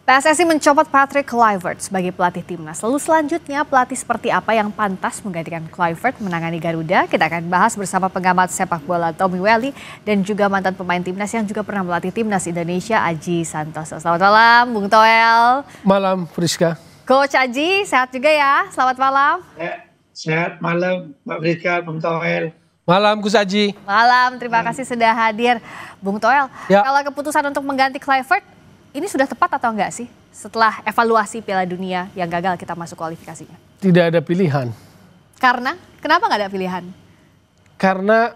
PSSI mencopot Patrick Kluivert sebagai pelatih timnas. Lalu selanjutnya pelatih seperti apa yang pantas menggantikan Kluivert menangani Garuda? Kita akan bahas bersama pengamat sepak bola Tommy Welly dan juga mantan pemain timnas yang juga pernah melatih timnas Indonesia, Aji Santoso. Selamat malam, Bung Toel. Malam, Friska. Coach Aji, sehat juga ya? Selamat malam. Sehat malam, Mbak Friska, Bung Toel. Malam, Gus Aji. Malam, terima kasih sudah hadir, Bung Toel. Ya. Kalau keputusan untuk mengganti Kluivert, ini sudah tepat atau enggak sih setelah evaluasi Piala Dunia yang gagal kita masuk kualifikasinya? Tidak ada pilihan. Karena? Kenapa nggak ada pilihan? Karena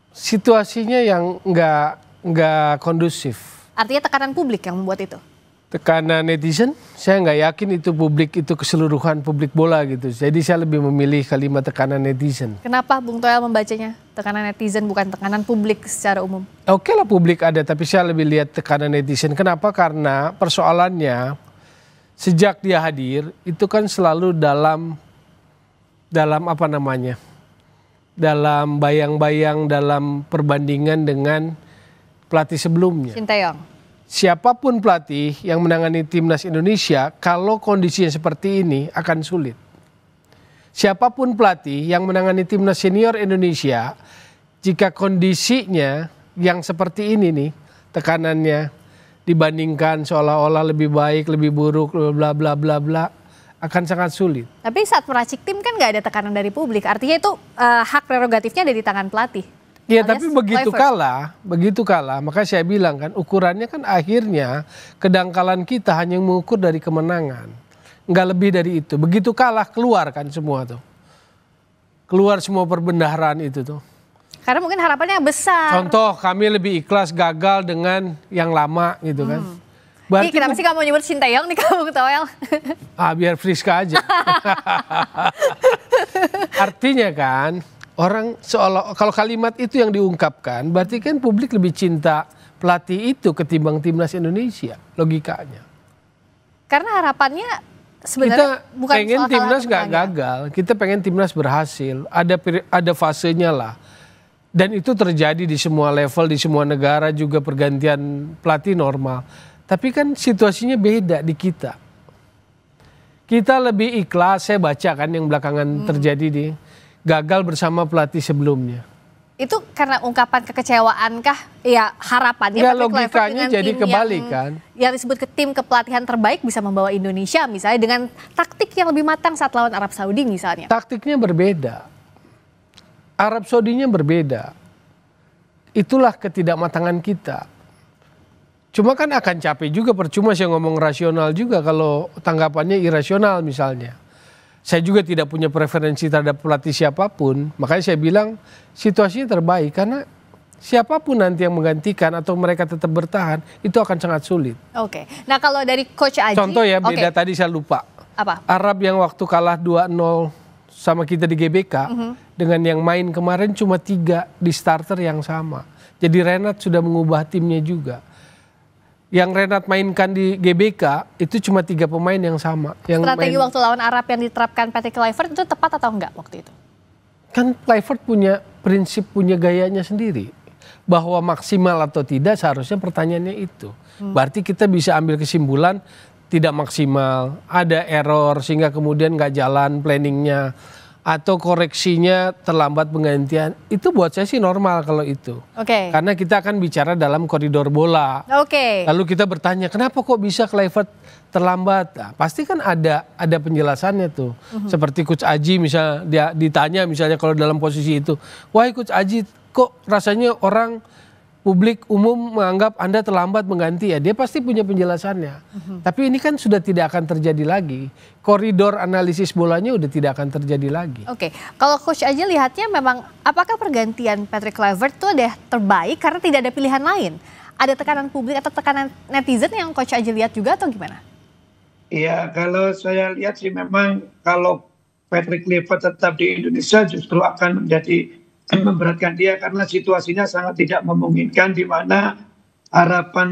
situasinya yang nggak kondusif. Artinya tekanan publik yang membuat itu? Tekanan netizen, saya nggak yakin itu publik itu keseluruhan publik bola gitu. Jadi saya lebih memilih kalimat tekanan netizen. Kenapa Bung Toel membacanya tekanan netizen bukan tekanan publik secara umum? Oke lah publik ada, tapi saya lebih lihat tekanan netizen. Kenapa? Karena persoalannya sejak dia hadir itu kan selalu dalam apa namanya? Dalam bayang-bayang, dalam perbandingan dengan pelatih sebelumnya. Sinteyong. Siapapun pelatih yang menangani timnas Indonesia, kalau kondisinya seperti ini akan sulit. Siapapun pelatih yang menangani timnas senior Indonesia, jika kondisinya yang seperti ini nih, tekanannya dibandingkan seolah-olah lebih baik, lebih buruk, bla bla bla bla, akan sangat sulit. Tapi saat meracik tim kan nggak ada tekanan dari publik, artinya itu hak prerogatifnya ada di tangan pelatih. Iya, tapi begitu kalah, maka saya bilang kan ukurannya kan akhirnya kedangkalan kita hanya mengukur dari kemenangan. Nggak lebih dari itu. Begitu kalah keluar kan semua tuh. Keluar semua perbendaharaan itu tuh. Karena mungkin harapannya besar. Contoh kami lebih ikhlas gagal dengan yang lama gitu kan. Berarti kenapa sih kamu nyebut Sinteyong nih kamu Toel? Biar Friska aja. Artinya kan orang seolah kalau kalimat itu yang diungkapkan berarti kan publik lebih cinta pelatih itu ketimbang timnas Indonesia logikanya. Karena harapannya sebenarnya kita bukan pengen soal timnas nggak gagal, kita pengen timnas berhasil, ada fasenya lah. Dan itu terjadi di semua level, di semua negara juga pergantian pelatih normal. Tapi kan situasinya beda di kita. Kita lebih ikhlas, saya baca kan yang belakangan terjadi di gagal bersama pelatih sebelumnya. Itu karena ungkapan kekecewaan kah? Ya harapannya ya, logikanya jadi kebalik kan. Yang disebut ke tim kepelatihan terbaik bisa membawa Indonesia misalnya dengan taktik yang lebih matang saat lawan Arab Saudi misalnya. Taktiknya berbeda. Arab Saudinya berbeda. Itulah ketidakmatangan kita. Cuma kan akan capek juga, percuma saya ngomong rasional juga kalau tanggapannya irasional misalnya. Saya juga tidak punya preferensi terhadap pelatih siapapun, makanya saya bilang situasinya terbaik karena siapapun nanti yang menggantikan atau mereka tetap bertahan itu akan sangat sulit. Oke, nah kalau dari Coach Aji. Contoh ya beda tadi saya lupa. Apa? Arab yang waktu kalah 2-0 sama kita di GBK dengan yang main kemarin cuma 3 di starter yang sama. Jadi Renat sudah mengubah timnya juga. Yang Renat mainkan di GBK itu cuma 3 pemain yang sama. Yang strategi waktu lawan Arab yang diterapkan Patrick Kluivert itu tepat atau enggak waktu itu? Kan Kluivert punya prinsip, punya gayanya sendiri. Bahwa maksimal atau tidak seharusnya pertanyaannya itu. Berarti kita bisa ambil kesimpulan tidak maksimal, ada error sehingga kemudian nggak jalan planningnya. Atau koreksinya terlambat penggantian, itu buat saya sih normal kalau itu. Oke. Karena kita akan bicara dalam koridor bola. Oke. Lalu kita bertanya, kenapa kok bisa Kluivert terlambat? Nah, pasti kan ada penjelasannya tuh. Seperti Coach Aji misalnya dia ditanya misalnya kalau dalam posisi itu, wahai Coach Aji, kok rasanya orang publik umum menganggap Anda terlambat mengganti, ya dia pasti punya penjelasannya. Tapi ini kan sudah tidak akan terjadi lagi. Koridor analisis bolanya udah tidak akan terjadi lagi. Oke, kalau Coach aja lihatnya memang apakah pergantian Patrick Kluivert itu ada terbaik karena tidak ada pilihan lain? Ada tekanan publik atau tekanan netizen yang Coach aja lihat juga atau gimana? Iya, kalau saya lihat sih memang kalau Patrick Kluivert tetap di Indonesia justru akan menjadi memberatkan dia karena situasinya sangat tidak memungkinkan di mana harapan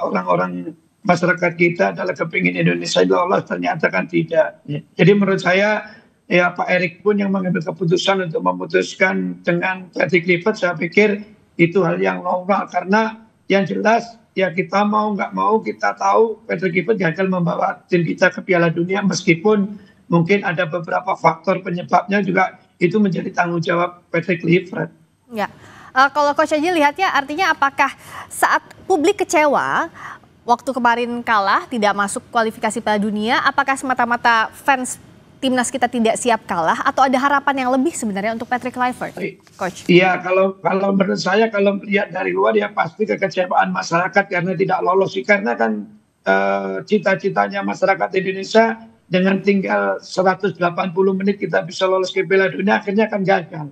orang-orang masyarakat kita adalah kepingin Indonesia lolos, ternyata kan tidak. Jadi menurut saya ya Pak Erick pun yang mengambil keputusan untuk memutuskan dengan Patrick Kluivert, saya pikir itu hal yang normal karena yang jelas ya kita mau nggak mau kita tahu Patrick Kluivert gagal membawa tim kita ke Piala Dunia meskipun mungkin ada beberapa faktor penyebabnya juga itu menjadi tanggung jawab Patrick Kluivert. Ya, kalau Coach Aji lihatnya artinya apakah saat publik kecewa waktu kemarin kalah tidak masuk kualifikasi Piala Dunia, apakah semata-mata fans timnas kita tidak siap kalah atau ada harapan yang lebih sebenarnya untuk Patrick Kluivert, Coach? Iya, kalau menurut saya kalau melihat dari luar ya pasti kekecewaan masyarakat karena tidak lolos sih, karena kan cita-citanya masyarakat Indonesia dengan tinggal 180 menit kita bisa lolos ke Piala Dunia akhirnya kan gagal.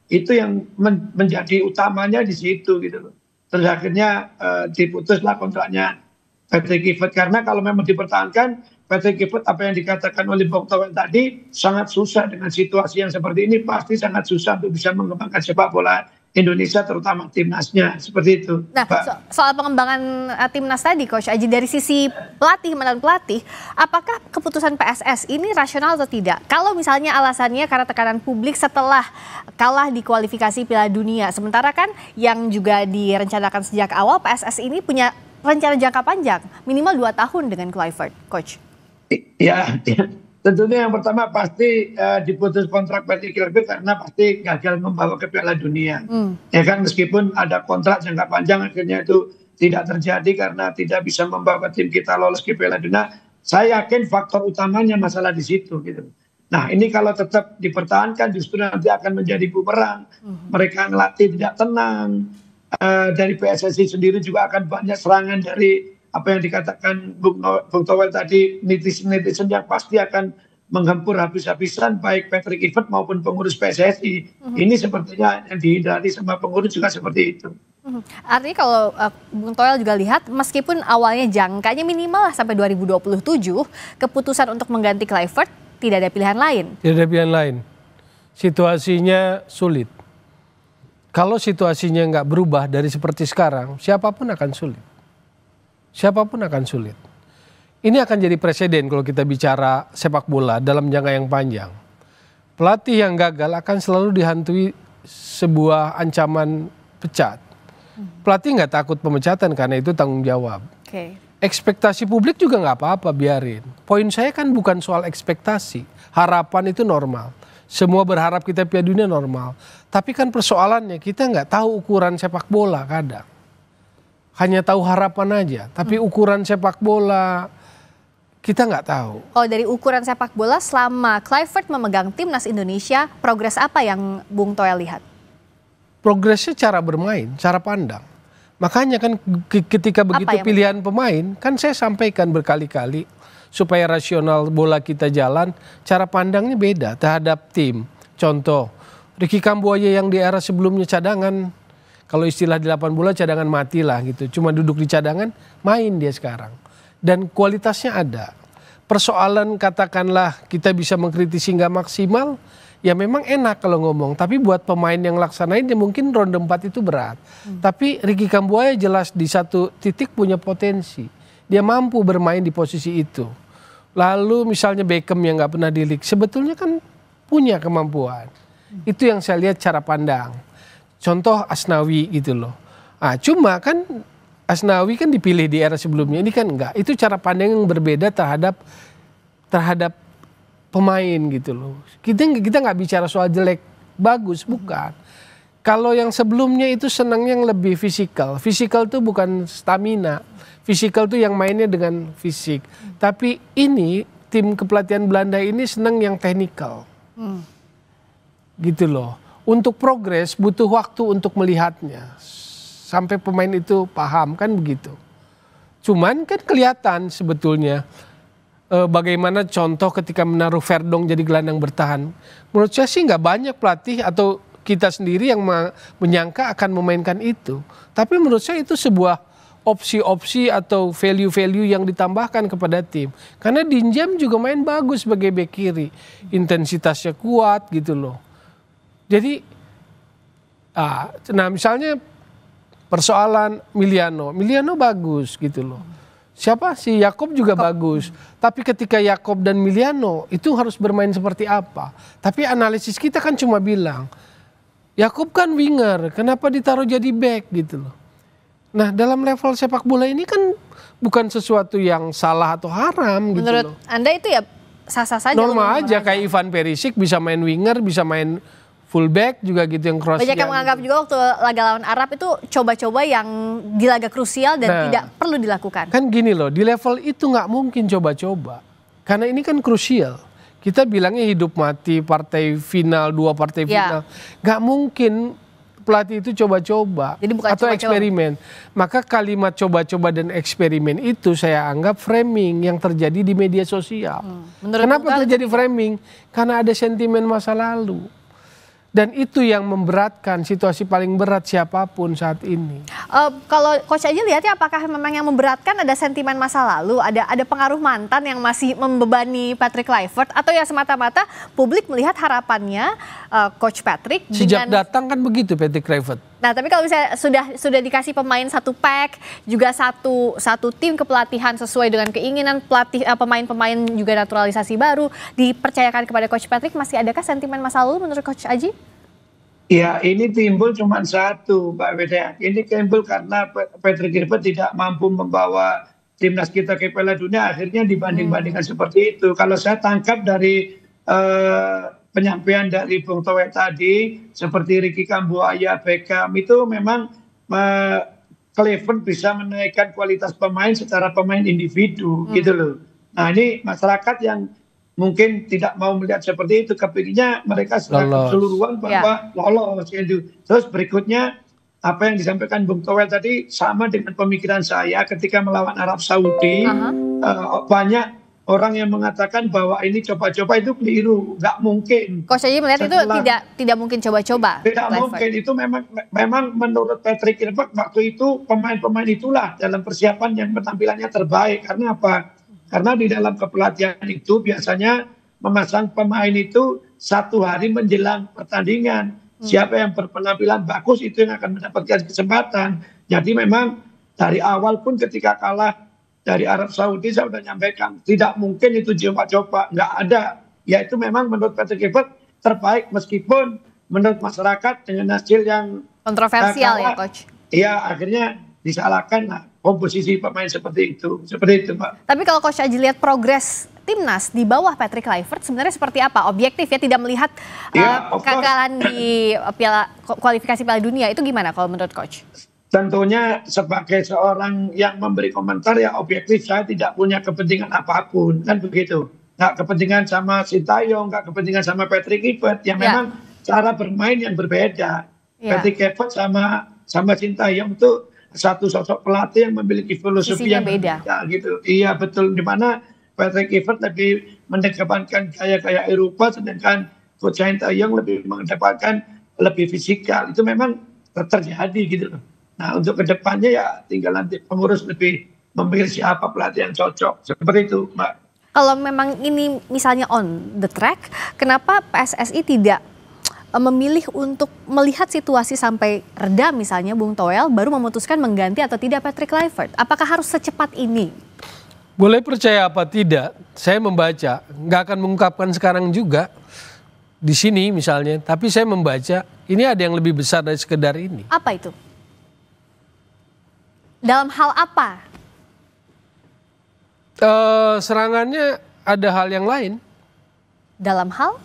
Itu yang menjadi utamanya di situ gitu loh. Terus akhirnya diputuslah kontraknya Patrick Kluivert, karena kalau memang dipertahankan Patrick Kluivert apa yang dikatakan oleh Bung Toel tadi sangat susah dengan situasi yang seperti ini, pasti sangat susah untuk bisa mengembangkan sepak bola Indonesia terutama timnasnya seperti itu. Nah, soal pengembangan timnas tadi Coach Aji, dari sisi pelatih mantan pelatih, apakah keputusan PSS ini rasional atau tidak? Kalau misalnya alasannya karena tekanan publik setelah kalah di kualifikasi Piala Dunia, sementara kan yang juga direncanakan sejak awal PSS ini punya rencana jangka panjang minimal 2 tahun dengan Kluivert, Coach. Ya, tentunya yang pertama pasti diputus kontrak Patrick Kluivert karena pasti gagal membawa ke Piala Dunia. Ya kan, meskipun ada kontrak jangka panjang akhirnya itu tidak terjadi karena tidak bisa membawa tim kita lolos ke Piala Dunia. Saya yakin faktor utamanya masalah di situ gitu. Nah, ini kalau tetap dipertahankan justru nanti akan menjadi bumerang. Mereka ngelatih tidak tenang. Dari PSSI sendiri juga akan banyak serangan dari apa yang dikatakan Bung Toel tadi, netizen yang pasti akan menggempur habis-habisan baik Patrick Kluivert maupun pengurus PSSI. Ini sepertinya yang dihindari sama pengurus juga seperti itu. Artinya kalau Bung Toel juga lihat meskipun awalnya jangkanya minimal lah sampai 2027, keputusan untuk mengganti Kluivert tidak ada pilihan lain. Tidak ada pilihan lain. Situasinya sulit. Kalau situasinya nggak berubah dari seperti sekarang, siapapun akan sulit. Siapapun akan sulit. Ini akan jadi presiden kalau kita bicara sepak bola dalam jangka yang panjang. Pelatih yang gagal akan selalu dihantui sebuah ancaman pecat. Pelatih nggak takut pemecatan karena itu tanggung jawab. Ekspektasi publik juga nggak apa-apa, biarin. Poin saya kan bukan soal ekspektasi. Harapan itu normal. Semua berharap kita Piala Dunia normal. Tapi kan persoalannya kita nggak tahu ukuran sepak bola kadang. Hanya tahu harapan aja, tapi ukuran sepak bola kita nggak tahu. Kalau dari ukuran sepak bola selama Kluivert memegang timnas Indonesia, progres apa yang Bung Toel lihat? Progresnya cara bermain, cara pandang. Makanya kan ketika begitu pilihan pemain, kan saya sampaikan berkali-kali supaya rasional bola kita jalan, cara pandangnya beda terhadap tim. Contoh, Ricky Kambuaya yang di era sebelumnya cadangan, kalau istilah di 8 bola cadangan mati lah gitu. Cuma duduk di cadangan, main dia sekarang. Dan kualitasnya ada. Persoalan katakanlah kita bisa mengkritisi nggak maksimal, ya memang enak kalau ngomong. Tapi buat pemain yang laksanain ya mungkin ronde 4 itu berat. Tapi Ricky Kambuaya jelas di satu titik punya potensi. Dia mampu bermain di posisi itu. Lalu misalnya Beckham yang nggak pernah di league, sebetulnya kan punya kemampuan. Itu yang saya lihat cara pandang. Contoh Asnawi gitu loh. Cuma kan Asnawi kan dipilih di era sebelumnya, ini kan enggak. Itu cara pandang yang berbeda terhadap pemain gitu loh. Kita nggak bicara soal jelek, bagus, bukan. Kalau yang sebelumnya itu senang yang lebih fisikal. Fisikal tuh bukan stamina. Fisikal tuh yang mainnya dengan fisik. Tapi ini tim kepelatihan Belanda ini senang yang teknikal. Gitu loh. Untuk progres butuh waktu untuk melihatnya. Sampai pemain itu paham, kan begitu. Cuman kan kelihatan sebetulnya bagaimana contoh ketika menaruh Verdong jadi gelandang bertahan. Menurut saya sih nggak banyak pelatih atau kita sendiri yang menyangka akan memainkan itu. Tapi menurut saya itu sebuah opsi-opsi atau value-value yang ditambahkan kepada tim. Karena Dinjam juga main bagus sebagai bek kiri. Intensitasnya kuat gitu loh. Jadi, nah misalnya persoalan Miliano bagus gitu loh. Siapa si Yakob juga bagus. Tapi ketika Yakob dan Miliano itu harus bermain seperti apa? Tapi analisis kita kan cuma bilang, Yakob kan winger, kenapa ditaruh jadi back gitu loh. Nah, dalam level sepak bola ini kan bukan sesuatu yang salah atau haram gitu Menurut loh. Anda itu ya sah-sah saja? Normal aja, kayak Ivan Perisic bisa main winger, bisa main fullback juga gitu yang Kroasia. Banyak yang menganggap juga waktu laga lawan Arab itu coba-coba yang di laga krusial dan tidak perlu dilakukan. Kan gini loh, di level itu nggak mungkin coba-coba. Karena ini kan krusial. Kita bilangnya hidup mati, partai final, 2 partai final. Nggak mungkin pelatih itu coba-coba atau eksperimen. Maka kalimat coba-coba dan eksperimen itu saya anggap framing yang terjadi di media sosial. Kenapa terjadi framing? Karena ada sentimen masa lalu. Dan itu yang memberatkan, situasi paling berat siapapun saat ini. Kalau Coach Aji lihatnya apakah memang yang memberatkan ada sentimen masa lalu, ada pengaruh mantan yang masih membebani Patrick Kluivert, atau ya semata-mata publik melihat harapannya Coach Patrick sejak datang kan begitu Patrick Kluivert. Nah, tapi kalau misalnya sudah dikasih pemain satu pack, juga satu tim kepelatihan sesuai dengan keinginan pelatih, pemain-pemain juga naturalisasi baru dipercayakan kepada Coach Patrick, masih adakah sentimen masa lalu menurut Coach Aji? Ya, ini timbul cuma satu, Pak Weda. Ini timbul karena Patrick Kluivert tidak mampu membawa timnas kita ke Piala Dunia, akhirnya dibanding-bandingkan seperti itu. Kalau saya tangkap dari penyampaian dari Bung Toel tadi, seperti Ricky Kambuaya, Beckham, itu memang Kluivert bisa menaikkan kualitas pemain secara pemain individu, gitu loh. Nah, ini masyarakat yang mungkin tidak mau melihat seperti itu, kepikirnya mereka secara keseluruhan bahwa lolos. Gitu. Terus berikutnya, apa yang disampaikan Bung Toel tadi sama dengan pemikiran saya ketika melawan Arab Saudi. Banyak orang yang mengatakan bahwa ini coba-coba, itu keliru, nggak mungkin. Coach Aji melihat itu tidak mungkin coba-coba. Tidak mungkin, itu memang menurut Patrick Kluivert waktu itu pemain-pemain itulah dalam persiapan yang penampilannya terbaik. Karena apa? Karena di dalam kepelatihan itu biasanya memasang pemain itu 1 hari menjelang pertandingan. Siapa yang berpenampilan bagus itu yang akan mendapatkan kesempatan. Jadi memang dari awal pun ketika kalah dari Arab Saudi, saya sudah nyampaikan, tidak mungkin itu coba-coba, nggak ada. Ya itu memang menurut Patrick Kluivert terbaik, meskipun menurut masyarakat dengan hasil yang kontroversial ya Coach. Iya, akhirnya disalahkan komposisi pemain seperti itu Pak. Tapi kalau Coach Aji lihat progres timnas di bawah Patrick Kluivert sebenarnya seperti apa? Objektif ya, tidak melihat kegagalan di kualifikasi Piala Dunia, itu gimana kalau menurut Coach? Tentunya sebagai seorang yang memberi komentar ya objektif, saya tidak punya kepentingan apapun, kan begitu. Nggak kepentingan sama Sintayong, nggak kepentingan sama Patrick Kluivert, yang memang cara bermain yang berbeda. Patrick Kluivert sama Sintayong itu satu sosok pelatih yang memiliki filosofi yang beda gitu. Iya betul, di mana Patrick Kluivert lebih mengedepankan gaya-gaya Eropa, sedangkan Coach Sintayong lebih mengedepankan lebih fisikal. Itu memang terjadi gitu loh. Nah, untuk kedepannya ya tinggal nanti pengurus lebih memilih siapa pelatih yang cocok. Seperti itu, Mbak. Kalau memang ini misalnya on the track, kenapa PSSI tidak memilih untuk melihat situasi sampai reda misalnya Bung Toel baru memutuskan mengganti atau tidak Patrick Kluivert? Apakah harus secepat ini? Boleh percaya apa tidak, saya membaca, nggak akan mengungkapkan sekarang juga di sini misalnya, tapi saya membaca ini ada yang lebih besar dari sekedar ini. Apa itu? Dalam hal apa? Serangannya ada hal yang lain. Dalam hal?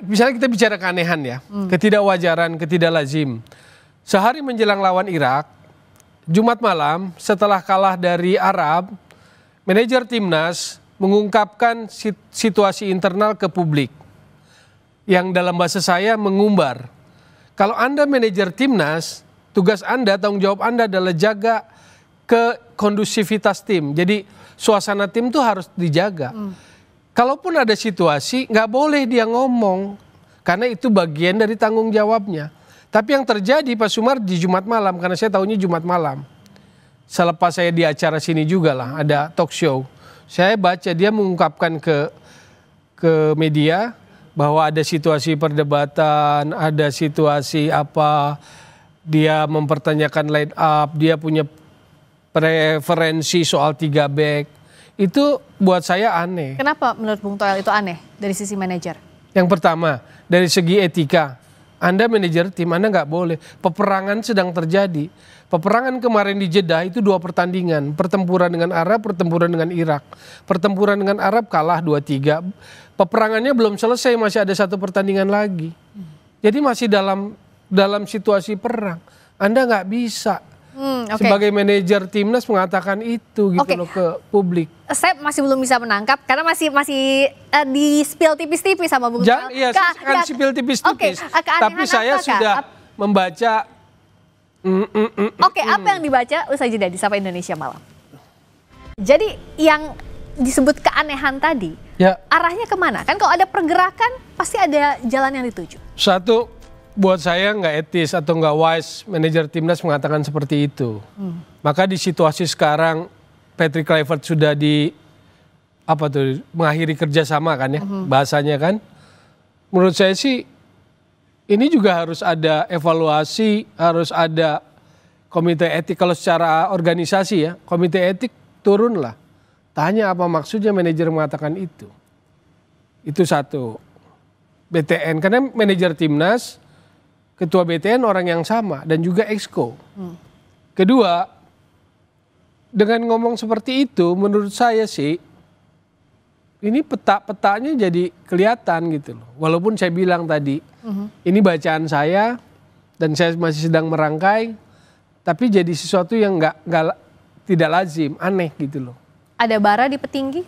Misalnya kita bicara keanehan ya, ketidakwajaran, ketidaklazim. Sehari menjelang lawan Irak, Jumat malam setelah kalah dari Arab, manajer timnas mengungkapkan situasi internal ke publik. Yang dalam bahasa saya mengumbar. Kalau Anda manajer timnas, tugas Anda, tanggung jawab Anda adalah jaga kondusivitas tim. Jadi suasana tim tuh harus dijaga. Kalaupun ada situasi, nggak boleh dia ngomong. Karena itu bagian dari tanggung jawabnya. Tapi yang terjadi Pak Sumar di Jumat malam, karena saya tahunya Jumat malam. Selepas saya di acara sini juga lah, ada talk show. Saya baca dia mengungkapkan ke media bahwa ada situasi perdebatan, ada situasi apa, dia mempertanyakan line up, dia punya preferensi soal 3 back. Itu buat saya aneh. Kenapa menurut Bung Toel itu aneh dari sisi manajer? Yang pertama, dari segi etika, Anda manajer tim, Anda nggak boleh. Peperangan sedang terjadi. Peperangan kemarin di Jeddah itu 2 pertandingan, pertempuran dengan Arab, pertempuran dengan Irak. Pertempuran dengan Arab kalah 2-3. Peperangannya belum selesai, masih ada 1 pertandingan lagi. Jadi masih dalam situasi perang. Anda nggak bisa sebagai manajer timnas mengatakan itu gitu loh ke publik. Saya masih belum bisa menangkap karena masih di spill tipis-tipis sama Bung Noel. Iya, kan spill tipis-tipis. Tapi saya sudah membaca. Apa yang dibaca usai jeda di Sapa Indonesia Malam. Jadi yang disebut keanehan tadi, arahnya kemana? Kan kalau ada pergerakan pasti ada jalan yang dituju. Satu, buat saya nggak etis atau nggak wise manajer timnas mengatakan seperti itu. Maka di situasi sekarang Patrick Kluivert sudah mengakhiri kerjasama kan ya, bahasanya kan. Menurut saya sih ini juga harus ada evaluasi, harus ada komite etik. Kalau secara organisasi ya, komite etik turunlah. Tanya apa maksudnya manajer mengatakan itu. Itu satu. BTN, karena manajer timnas, ketua BTN orang yang sama dan juga exco. Kedua, dengan ngomong seperti itu menurut saya sih, ini petanya jadi kelihatan gitu loh. Walaupun saya bilang tadi, ini bacaan saya dan saya masih sedang merangkai, tapi jadi sesuatu yang tidak lazim, aneh gitu loh. Ada bara di petinggi?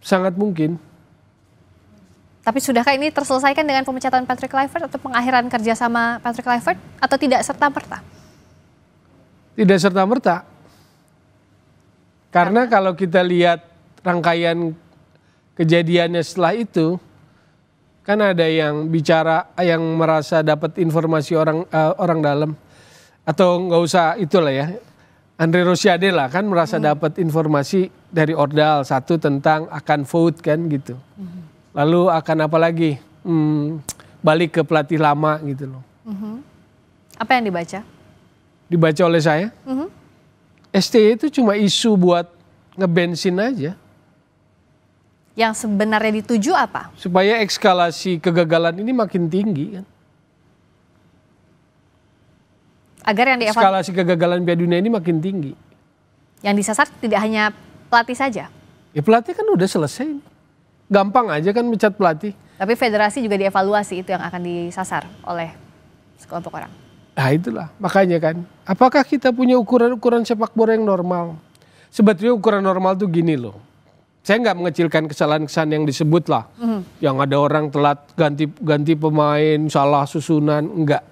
Sangat mungkin. Tapi sudahkah ini terselesaikan dengan pemecatan Patrick Kluivert atau pengakhiran kerjasama Patrick Kluivert atau tidak serta-merta? Tidak serta-merta. Karena kalau kita lihat rangkaian kejadiannya setelah itu, kan ada yang bicara, yang merasa dapat informasi orang dalam, atau nggak usah itulah ya, Andre Rosiade lah kan merasa dapat informasi dari Ordal, satu tentang akan vote kan gitu, lalu akan apa lagi, balik ke pelatih lama gitu loh. Apa yang dibaca? Dibaca oleh saya, STY itu cuma isu buat ngebensin aja. Yang sebenarnya dituju apa? Supaya ekskalasi kegagalan ini makin tinggi kan. Agar yang eskalasi kegagalan Piala Dunia ini makin tinggi. Yang disasar tidak hanya pelatih saja? Ya pelatih kan udah selesai. Gampang aja kan mencat pelatih. Tapi federasi juga dievaluasi, itu yang akan disasar oleh sekelompok orang. Nah itulah, makanya kan. Apakah kita punya ukuran-ukuran sepak bola yang normal? Sebetulnya ukuran normal tuh gini loh. Saya nggak mengecilkan kesalahan-kesalahan yang disebut lah. Yang ada orang telat ganti pemain, salah susunan, enggak.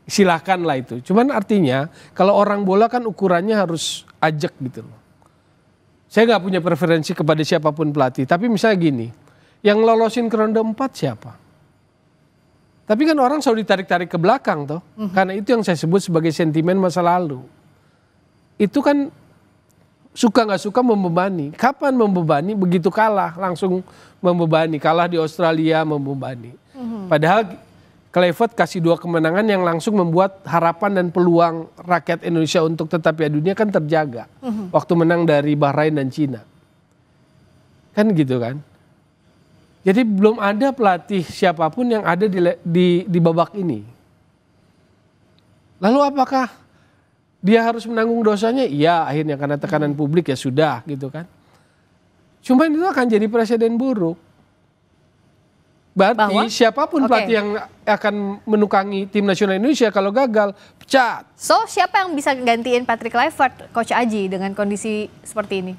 Silahkan lah itu. Cuman artinya kalau orang bola kan ukurannya harus ajak gitu loh. Saya nggak punya preferensi kepada siapapun pelatih. Tapi misalnya gini, yang lolosin ke ronde 4 siapa? Tapi kan orang selalu ditarik-tarik ke belakang toh. Karena itu yang saya sebut sebagai sentimen masa lalu. Itu kan suka nggak suka membebani. Kapan membebani? Begitu kalah langsung membebani. Kalah di Australia membebani. Padahal Kluivert kasih 2 kemenangan yang langsung membuat harapan dan peluang rakyat Indonesia untuk tetap Piala Dunia kan terjaga. Waktu menang dari Bahrain dan Cina. Kan gitu kan. Jadi belum ada pelatih siapapun yang ada di babak ini. Lalu apakah dia harus menanggung dosanya? Iya, akhirnya karena tekanan publik ya sudah gitu kan. Cuma itu akan jadi presiden buruk. Berarti siapapun pelatih yang akan menukangi tim nasional Indonesia kalau gagal, pecat. So siapa yang bisa gantiin Patrick Kluivert, Coach Aji dengan kondisi seperti ini?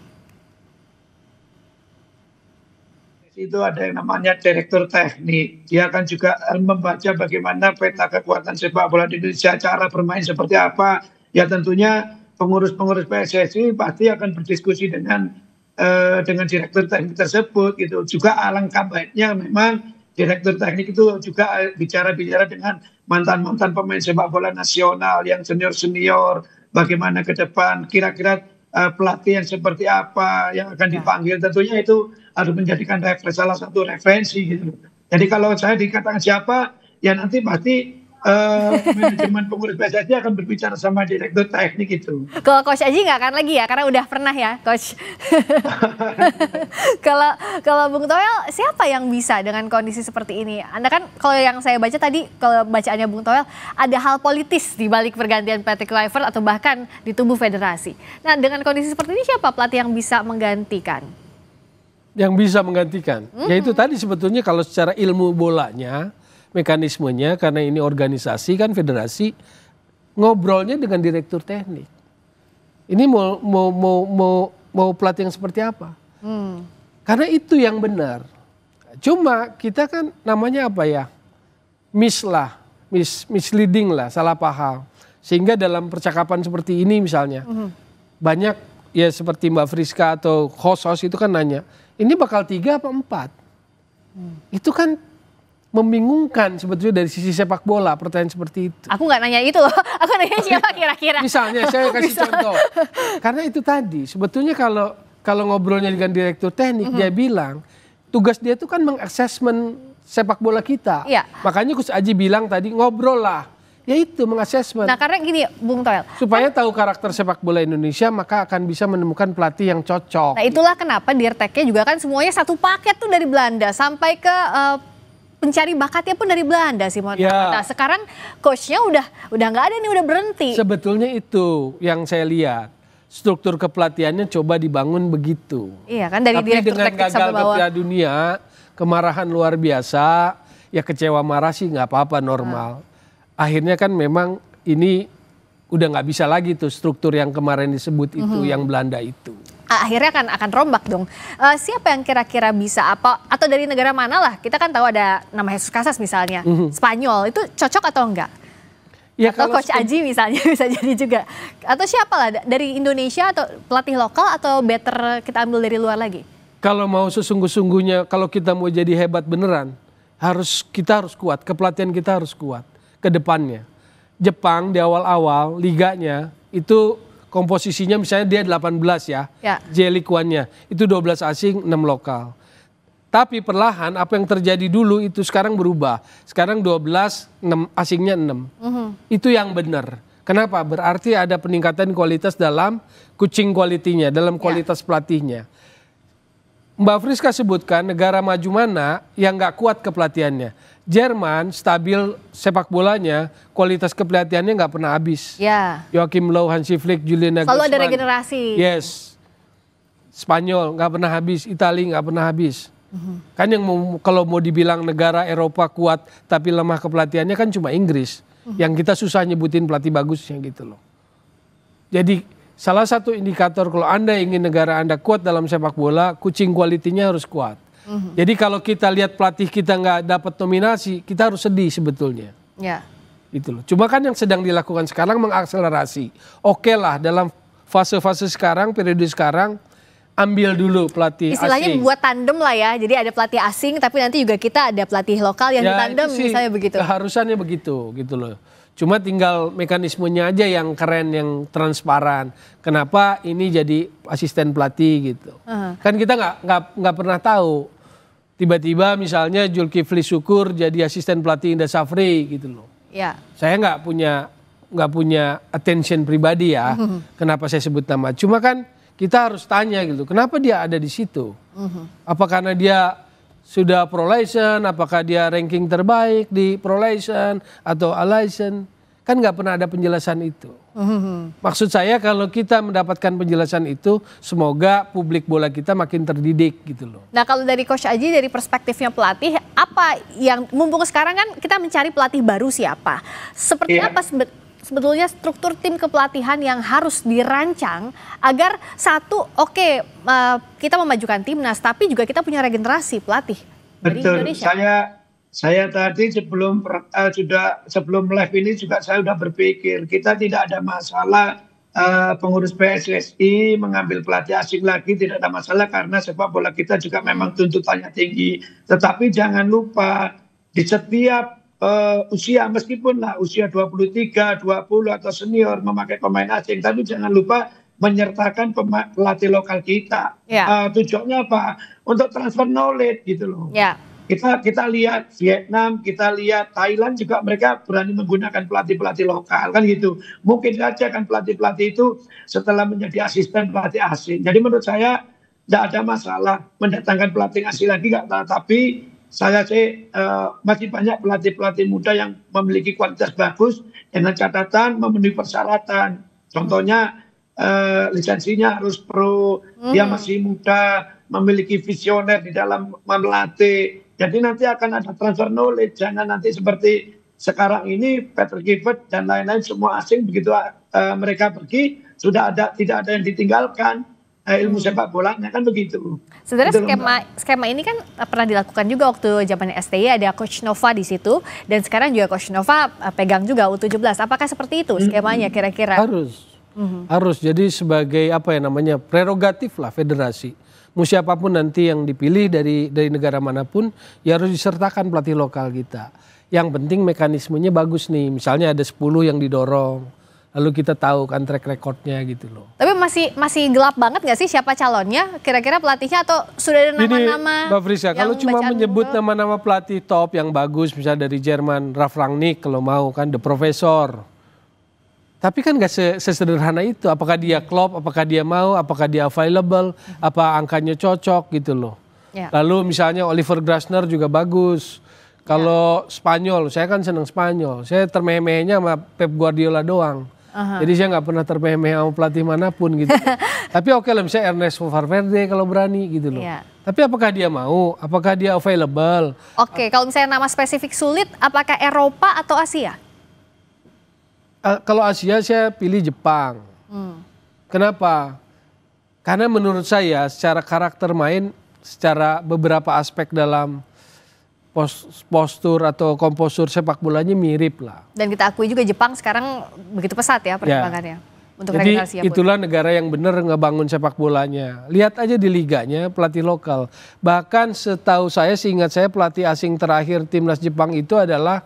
Itu ada yang namanya direktur teknik. Dia akan juga membaca bagaimana peta kekuatan sepak bola di Indonesia, cara bermain seperti apa. Ya tentunya pengurus-pengurus PSSI pasti akan berdiskusi dengan direktur teknik tersebut gitu. Juga alangkah baiknya memang direktur teknik itu juga bicara-bicara dengan mantan-mantan pemain sepak bola nasional yang senior-senior, bagaimana ke depan, kira-kira pelatih yang seperti apa yang akan dipanggil. Tentunya itu harus menjadikan salah satu referensi gitu. Jadi kalau saya dikatakan siapa, ya nanti pasti manajemen pengurus PSSI akan berbicara sama direktur teknik itu. Kalau Coach Aji nggak akan lagi ya, karena udah pernah ya, Coach. Kalau Bung Toel, siapa yang bisa dengan kondisi seperti ini? Anda kan, kalau yang saya baca tadi, kalau bacaannya Bung Toel, ada hal politis di balik pergantian Patrick Kluivert atau bahkan di tubuh federasi. Nah, dengan kondisi seperti ini, siapa pelatih yang bisa menggantikan? Yang bisa menggantikan, yaitu tadi sebetulnya kalau secara ilmu bolanya, mekanismenya, karena ini organisasi kan federasi, ngobrolnya dengan direktur teknik. Ini mau pelatih yang seperti apa? Karena itu yang benar. Cuma kita kan namanya apa ya? Misleading lah, salah paham. Sehingga dalam percakapan seperti ini misalnya, banyak ya seperti Mbak Friska atau host itu kan nanya, ini bakal 3 apa 4? Itu kan membingungkan sebetulnya dari sisi sepak bola, pertanyaan seperti itu. Aku nggak nanya itu loh, aku nanya siapa kira-kira. Misalnya saya kasih contoh, karena itu tadi sebetulnya kalau ngobrolnya dengan direktur teknik, dia bilang tugas dia itu kan mengassessment sepak bola kita. Iya. Makanya Coach Aji bilang tadi ngobrol lah, yaitu mengassessment. Nah karena gini Bung Toel, supaya tahu karakter sepak bola Indonesia, maka akan bisa menemukan pelatih yang cocok. Nah itulah kenapa Dirteknya juga kan semuanya satu paket tuh dari Belanda sampai ke pencari bakatnya pun dari Belanda sih. Nah, sekarang coachnya udah nggak ada nih, udah berhenti. Sebetulnya itu yang saya lihat, struktur kepelatihannya coba dibangun begitu. Iya kan, dari tapi direktur dengan teknik gagal sampai ke bawah. Piala Dunia, kemarahan luar biasa, ya kecewa marah sih nggak apa-apa, normal. Akhirnya kan memang ini udah nggak bisa lagi tuh struktur yang kemarin disebut itu, yang Belanda itu. Akhirnya akan rombak dong. Siapa yang kira-kira bisa apa, atau dari negara mana lah? Kita kan tahu ada nama Jesus Casas misalnya, Spanyol, itu cocok atau enggak? Ya, atau Coach Aji misalnya bisa jadi juga. Atau siapa lah dari Indonesia atau pelatih lokal, atau better kita ambil dari luar lagi? Kalau mau sesungguh-sungguhnya, kalau kita mau jadi hebat beneran, kita harus kuat, kepelatihan kita harus kuat ke depannya. Jepang di awal-awal liganya itu komposisinya misalnya dia 18 ya. J-League One-nya itu 12 asing, 6 lokal. Tapi perlahan apa yang terjadi dulu itu sekarang berubah. Sekarang 12, 6 asingnya 6. Itu yang benar. Kenapa? Berarti ada peningkatan kualitas dalam coaching quality-nya, dalam kualitas pelatihnya. Mbak Friska sebutkan negara maju mana yang nggak kuat kepelatihannya. Jerman stabil sepak bolanya, kualitas kepelatihannya nggak pernah habis. Joachim Löw, Hansi Flick, Julian Nagelsmann. Selalu ada regenerasi. Yes. Spanyol nggak pernah habis, Italia nggak pernah habis. Kan yang kalau mau dibilang negara Eropa kuat tapi lemah kepelatihannya kan cuma Inggris. Yang kita susah nyebutin pelatih bagusnya gitu loh. Jadi salah satu indikator kalau Anda ingin negara Anda kuat dalam sepak bola, coaching quality-nya harus kuat. Jadi kalau kita lihat pelatih kita nggak dapat nominasi, kita harus sedih sebetulnya. Gitu loh. Cuma kan yang sedang dilakukan sekarang mengakselerasi. Oke lah, dalam fase-fase sekarang, periode sekarang, ambil dulu pelatih istilahnya asing. Buat tandem lah ya. Jadi ada pelatih asing, tapi nanti juga kita ada pelatih lokal yang ditandem, misalnya begitu. Keharusannya begitu, gitu loh. Cuma tinggal mekanismenya aja yang keren, yang transparan. Kenapa ini jadi asisten pelatih gitu? Kan kita nggak pernah tahu. Tiba-tiba misalnya Zulkifli Syukur jadi asisten pelatih Indra Safri gitu loh. Saya nggak punya attention pribadi ya. Kenapa saya sebut nama? Cuma kan kita harus tanya gitu. Kenapa dia ada di situ? Apa karena dia sudah pro license, apakah dia ranking terbaik di pro license atau A-license? Kan nggak pernah ada penjelasan itu. Maksud saya kalau kita mendapatkan penjelasan itu, semoga publik bola kita makin terdidik gitu loh. Nah kalau dari Coach Aji, dari perspektifnya pelatih, apa yang mumpung sekarang kan kita mencari pelatih baru siapa? Seperti apa sebetulnya struktur tim kepelatihan yang harus dirancang agar satu, kita memajukan timnas, tapi juga kita punya regenerasi pelatih dari Indonesia. Saya tadi sebelum live ini juga saya sudah berpikir kita tidak ada masalah pengurus PSSI mengambil pelatih asing lagi, tidak ada masalah karena sepak bola kita juga memang tuntutannya tinggi. Tetapi jangan lupa di setiap usia, meskipun lah usia 23, 20 atau senior memakai pemain asing, tapi jangan lupa menyertakan pelatih lokal kita. Tujuannya apa? Untuk transfer knowledge gitu loh. kita lihat Vietnam, kita lihat Thailand juga mereka berani menggunakan pelatih-pelatih lokal kan gitu. Mungkin saja kan pelatih-pelatih itu setelah menjadi asisten pelatih asing. Jadi menurut saya tidak ada masalah mendatangkan pelatih asing lagi nggak. Tapi saya sih masih banyak pelatih-pelatih muda yang memiliki kualitas bagus dengan catatan memenuhi persyaratan. Contohnya lisensinya harus pro, dia masih muda, memiliki visioner di dalam melatih. Jadi nanti akan ada transfer knowledge, jangan nanti seperti sekarang ini Patrick Kluivert dan lain-lain semua asing begitu mereka pergi sudah tidak ada yang ditinggalkan ilmu sepak bolanya kan begitu. Sebenarnya skema ini kan pernah dilakukan juga waktu zaman STY, ada Coach Nova di situ dan sekarang juga Coach Nova pegang juga U17. Apakah seperti itu skemanya kira-kira? Harus. Jadi sebagai apa ya namanya prerogatif lah federasi. Mau siapapun nanti yang dipilih dari negara manapun, ya harus disertakan pelatih lokal kita. Yang penting mekanismenya bagus nih, misalnya ada 10 yang didorong, lalu kita tahu kan track recordnya gitu loh. Tapi masih gelap banget nggak sih siapa calonnya? Kira-kira pelatihnya atau sudah ada nama-nama? Mbak Friska, kalau cuma menyebut nama-nama pelatih top yang bagus, misalnya dari Jerman, Ralf Rangnick kalau mau kan, The Professor. Tapi kan gak sesederhana itu, apakah dia klop, apakah dia mau, apakah dia available, apa angkanya cocok gitu loh. Ya. Lalu misalnya Oliver Glasner juga bagus. Kalau Spanyol, saya kan senang Spanyol, saya termeh-mehnya sama Pep Guardiola doang. Jadi saya gak pernah termeh-meh sama pelatih manapun gitu. Tapi oke lah misalnya Ernesto Valverde kalau berani gitu loh. Ya. Tapi apakah dia mau, apakah dia available? Oke, kalau misalnya nama spesifik sulit, apakah Eropa atau Asia? Kalau Asia saya pilih Jepang. Kenapa? Karena menurut saya secara karakter main, secara beberapa aspek dalam postur atau kompostur sepak bolanya mirip lah. Dan kita akui juga Jepang sekarang begitu pesat ya perkembangannya. Untuk jadi itulah negara yang benar ngebangun sepak bolanya. Lihat aja di liganya pelatih lokal. Bahkan setahu saya, seingat saya pelatih asing terakhir timnas Jepang itu adalah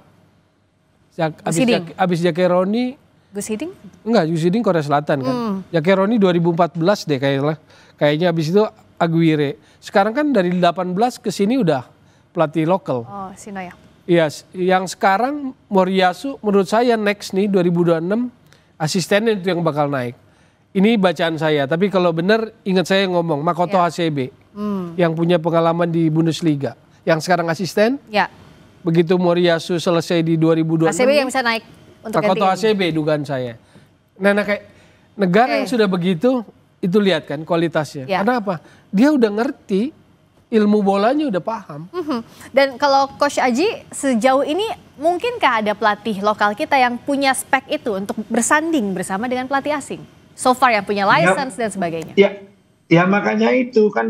abis Jaqueroni. Gus Hiddink? Enggak, Gus Hiddink Korea Selatan kan. Jaqueroni 2014 deh kayaknya abis itu Aguirre. Sekarang kan dari 18 ke sini udah pelatih lokal. Oh, Sino ya. Iya, yang sekarang Moriyasu menurut saya next nih 2026 asistennya itu yang bakal naik. Ini bacaan saya, tapi kalau benar ingat saya ngomong Makoto Hasebe yang punya pengalaman di Bundesliga, yang sekarang asisten. Ya. Begitu Moriyasu selesai di 2026. Hasebe yang bisa naik untuk Makoto Hasebe dugaan saya. Nah kayak negara yang sudah begitu, itu lihat kan kualitasnya. Ya. Karena apa? Dia udah ngerti, ilmu bolanya udah paham. Dan kalau Coach Aji sejauh ini mungkinkah ada pelatih lokal kita yang punya spek itu untuk bersanding bersama dengan pelatih asing? So far yang punya license dan sebagainya. Ya makanya itu kan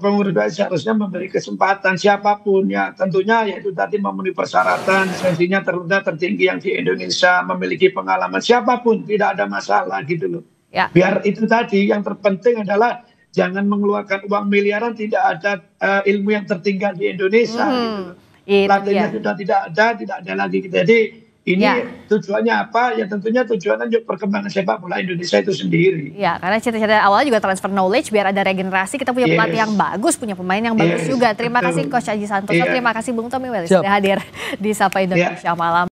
pengurus seharusnya memberi kesempatan siapapun ya, tentunya yaitu tadi memenuhi persyaratan, lisensinya terrendah tertinggi yang di Indonesia, memiliki pengalaman, siapapun tidak ada masalah gitu loh. Ya. Biar itu tadi yang terpenting adalah jangan mengeluarkan uang miliaran, tidak ada ilmu yang tertinggal di Indonesia gitu. Pelatihnya sudah tidak ada lagi. Jadi ini tujuannya apa? Ya tentunya tujuannya untuk perkembangan sepak bola Indonesia itu sendiri. Ya, karena cita-cita awal juga transfer knowledge biar ada regenerasi, kita punya pelatih yang bagus, punya pemain yang bagus juga. Terima kasih Coach Aji Santoso, terima kasih Bung Tommy Welly sudah hadir di Sapa Indonesia Malam.